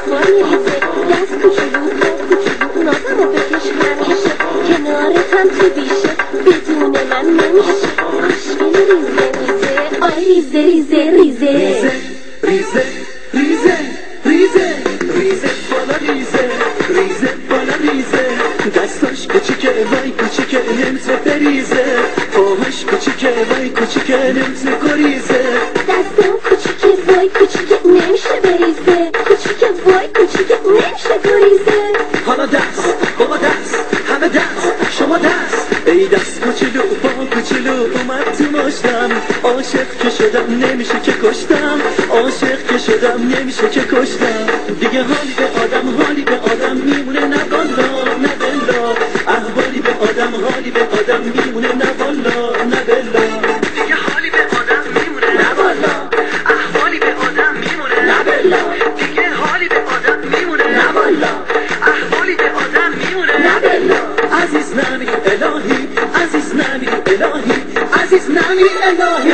اخبار میریزه دست کوچولو نازمو بکش همیشه کنارتم تو بیشه بدون من نمیشه عشق ریزه میزه آی ریزه ریزه ریزه ریزه ریزه ریزه ریزه بالا ریزه ریزه بالا ریزه دستاش کوچیکه وای کوچیکه نمیشه بریزه پاهاش کوچیکه وای کوچیکه نمیشه گریزه دستم کوچیکه وای کوچیکه نمیشه بریزه کوچیکه وای کوچیکه نمیشه گریزه حالا دست بابا دست همه دست شما دست ای دست کوچولو پا کوچولو اومد تو ماشتم عاشق که شدم نمیشه که کشتم عاشق که شدم نمیشه که کشتم دیگه حالی به آدم میمونه نه والا نه بلا احوالی به آدم حالی به آدم میمونه نه والا نه بلا دیگه حالی به آدم میمونه نه والا احوالی به آدم میمونه نه بلا دیگه حالی به آدم میمونه نه والا احوالی به آدم میمونه نه بلا عزیز نمی الهی عزیز نمی الهی عزیز نمی الهی